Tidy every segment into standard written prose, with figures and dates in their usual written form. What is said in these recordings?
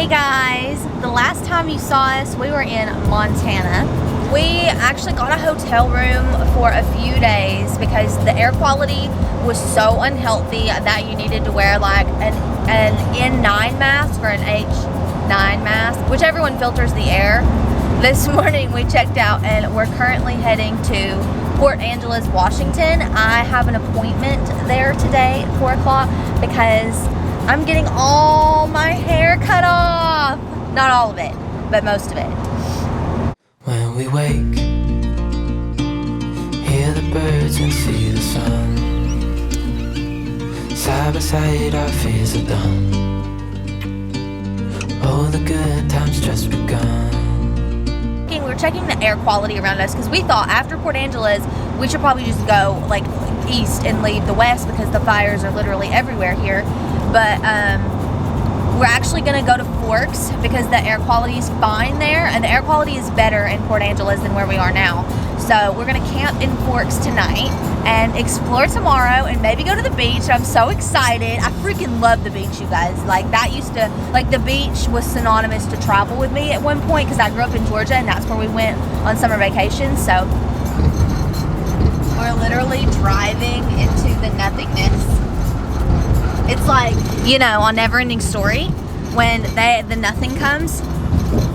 Hey guys, the last time you saw us, we were in Montana. We actually got a hotel room for a few days because the air quality was so unhealthy that you needed to wear like an N9 mask or an H9 mask, whichever one filters the air. This morning we checked out and we're currently heading to Port Angeles, Washington. I have an appointment there today at 4 o'clock because I'm getting all my hair cut off. Not all of it, but most of it. When we wake, hear the birds and see the sun. Side by side our fears are done. Oh, the good times just begun. We were checking the air quality around us because we thought after Port Angeles we should probably just go like east and leave the west because the fires are literally everywhere here. But we're actually going to go to Forks because the air quality is fine there, and the air quality is better in Port Angeles than where we are now. So we're going to camp in Forks tonight and explore tomorrow and maybe go to the beach. I'm so excited. I freaking love the beach, you guys. Like that used to, like the beach was synonymous to travel with me at one point because I grew up in Georgia and that's where we went on summer vacation. So we're literally driving into the nothingness. It's like, you know, on Neverending Story when the nothing comes.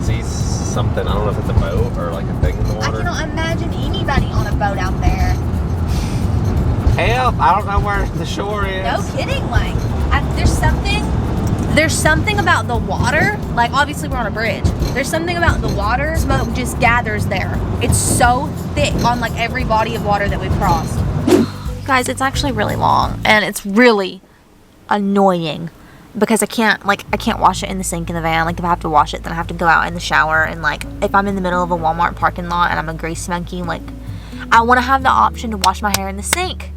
See something, I don't know if it's a boat or like a thing in the water. I cannot imagine anybody on a boat out there. Help, I don't know where the shore is. No kidding, like, there's something about the water, like obviously we're on a bridge. There's something about the water, smoke just gathers there. It's so thick on like every body of water that we've crossed. Guys, it's actually really long and it's really annoying because I can't wash it in the sink in the van. Like if I have to wash it, then I have to go out in the shower, and like if I'm in the middle of a Walmart parking lot and I'm a grease monkey, like I want to have the option to wash my hair in the sink.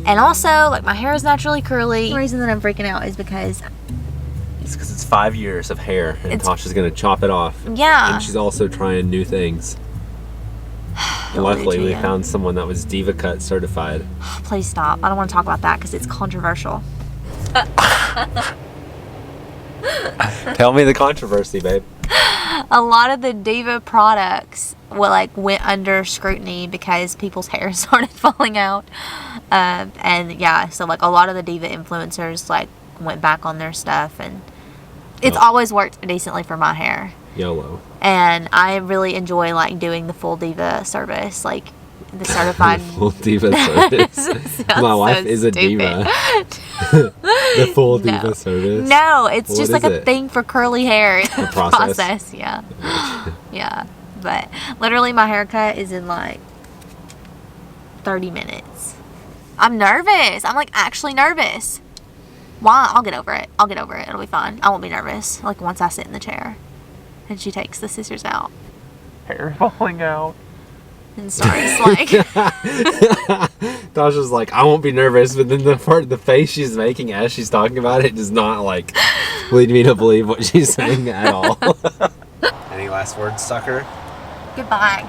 And also, like my hair is naturally curly. The reason that I'm freaking out is because it's 5 years of hair and Tasha's gonna chop it off. Yeah. And she's also trying new things. And luckily we found someone that was Diva Cut certified. Please stop. I don't want to talk about that because it's controversial. Tell me the controversy, babe. A lot of the Diva products went under scrutiny because people's hair started falling out, and yeah, so like a lot of the Diva influencers like went back on their stuff, and it's always worked decently for my hair. YOLO. And I really enjoy like doing the full Diva service, like the certified full Diva service. My wife is a diva. The full Diva service. No, it's just like a thing for curly hair. The process. Yeah. Yeah. But literally my haircut is in like 30 minutes. I'm nervous. I'm like actually nervous. Why? I'll get over it. It'll be fine. I won't be nervous. Like once I sit in the chair and she takes the scissors out. Hair falling out. And starts like Tasha's like, I won't be nervous, but then the face she's making as she's talking about it does not like lead me to believe what she's saying at all. Any last words, sucker? Goodbye.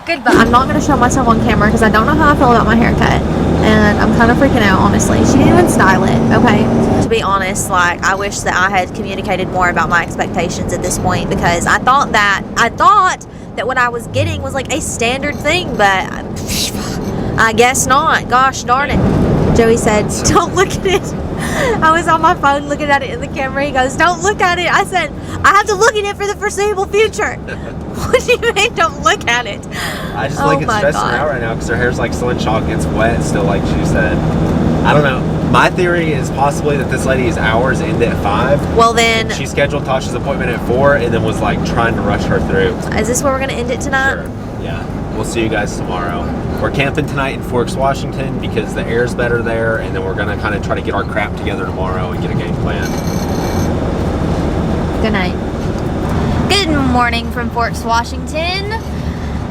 I'm not going to show myself on camera because I don't know how I feel about my haircut. And I'm kind of freaking out, honestly. She didn't even style it, okay? To be honest, like, I wish that I had communicated more about my expectations at this point because I thought that what I was getting was like a standard thing, but I guess not. Gosh darn it. Joey said, don't look at it. I was on my phone looking at it in the camera. He goes, don't look at it. I said, I have to look at it for the foreseeable future. What do you mean don't look at it? I just feel like it's stressing her out right now because her hair's like still in shock and it's wet still, like she said. I don't know. My theory is possibly that this lady's hours end at 5. Well then, she scheduled Tasha's appointment at 4 and then was like trying to rush her through. Is this where we're going to end it tonight? Sure. Yeah. We'll see you guys tomorrow. We're camping tonight in Forks, Washington because the air's better there, and then we're going to kind of try to get our crap together tomorrow and get a game plan. Good night. Good morning from Forks, Washington.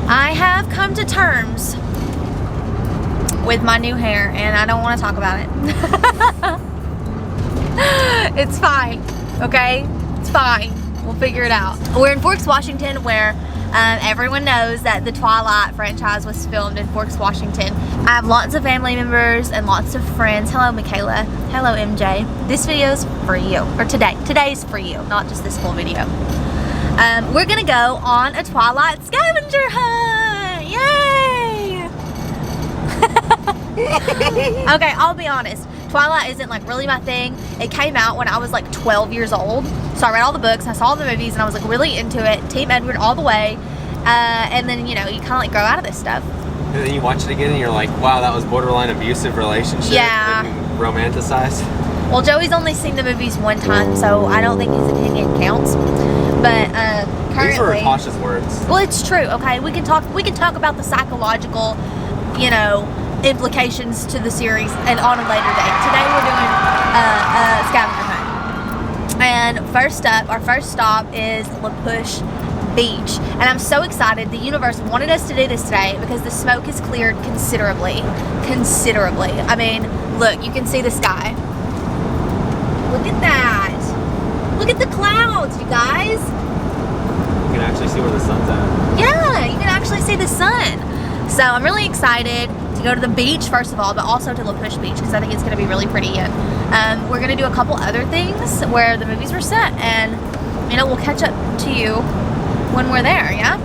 I have come to terms with my new hair and I don't want to talk about it. It's fine, okay? It's fine. We'll figure it out. We're in Forks, Washington, where Everyone knows that the Twilight franchise was filmed in Forks, Washington. I have lots of family members and lots of friends. Hello, Michaela. Hello, MJ. This video's for you, or today's for you, not just this full video. We're gonna go on a Twilight scavenger hunt. Yay! Okay, I'll be honest. Twilight isn't like really my thing. It came out when I was like 12 years old. So I read all the books, I saw the movies, and I was like really into it. Team Edward all the way. And then, you know, you kind of like grow out of this stuff. And then you watch it again and you're like, wow, that was borderline abusive relationship. Yeah. And romanticized. Well, Joey's only seen the movies one time, so I don't think his opinion counts. But currently, these were Tasha's words. Well, it's true. Okay, we can talk about the psychological, you know, implications to the series and on a later date. Today we're doing a scavenger hunt. And our first stop is La Push Beach. And I'm so excited. The universe wanted us to do this today because the smoke has cleared considerably. Considerably. I mean, look, you can see the sky. Look at that. Look at the clouds, you guys. You can actually see where the sun's at. Yeah, you can actually see the sun. So I'm really excited to go to the beach, first of all, but also to La Push Beach because I think it's going to be really pretty. And we're going to do a couple other things where the movies were set. And, you know, we'll catch up to you when we're there, yeah?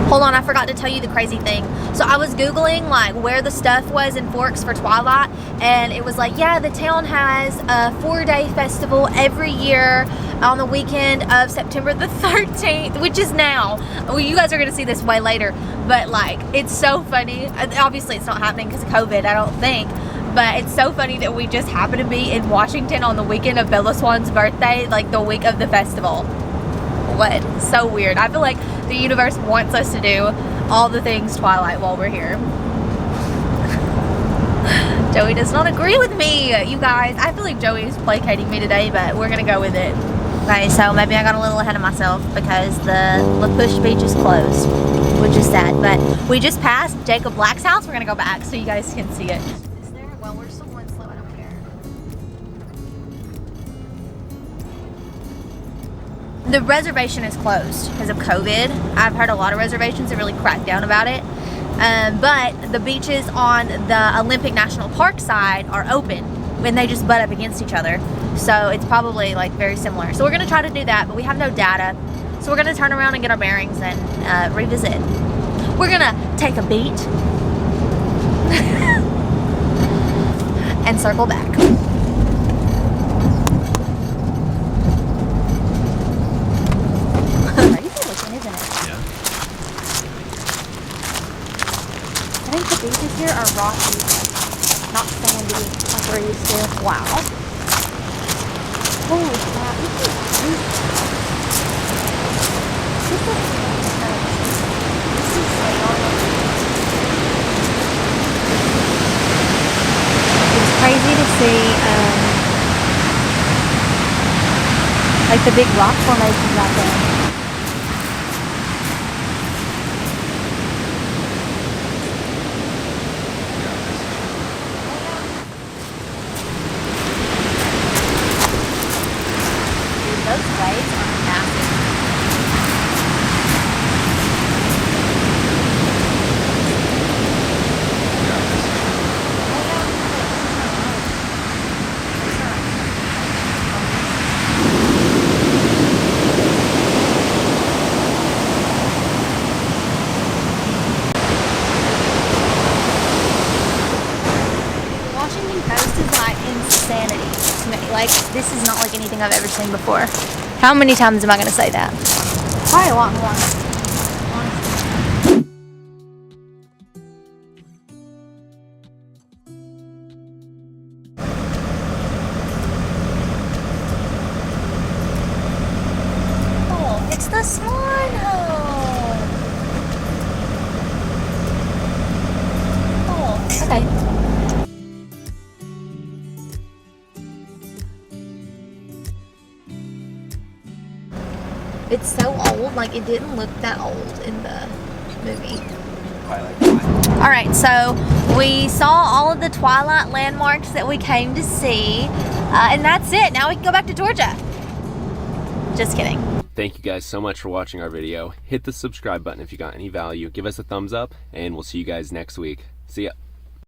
Hold on, I forgot to tell you the crazy thing. So I was Googling like where the stuff was in Forks for Twilight, and it was like, yeah, the town has a 4-day festival every year on the weekend of September the 13th, which is now. Well, you guys are gonna see this way later, but like, it's so funny. Obviously it's not happening because of COVID, I don't think, but it's so funny that we just happen to be in Washington on the weekend of Bella Swan's birthday, like the week of the festival. What? So weird. I feel like the universe wants us to do all the things Twilight while we're here. Joey does not agree with me, you guys. I feel like Joey is placating me today, but we're gonna go with it. Okay, so maybe I got a little ahead of myself because the La Push Beach is closed, which is sad. But we just passed Jacob Black's house. We're gonna go back so you guys can see it. Is there? Well, we're still going slow. I don't care. The reservation is closed because of COVID. I've heard a lot of reservations that really cracked down about it. But the beaches on the Olympic National Park side are open and they just butt up against each other. So it's probably like very similar. So we're gonna try to do that, but we have no data. So we're gonna turn around and get our bearings and revisit. We're gonna take a beat and circle back. Beaches here are rocky, not sandy like we're used to. Wow. Holy crap. This is it's crazy to see like the big rock formations out there. Those waves are massive. Washington Coast is like insanity to me. Like, this is not like anything I've ever seen before. How many times am I going to say that? Probably a lot more. Honestly. Oh, it's the Swan Home. Oh, okay. It's so old, like it didn't look that old in the movie. Twilight. All right, so we saw all of the Twilight landmarks that we came to see, and that's it. Now we can go back to Georgia. Just kidding. Thank you guys so much for watching our video. Hit the subscribe button if you got any value. Give us a thumbs up, and we'll see you guys next week. See ya.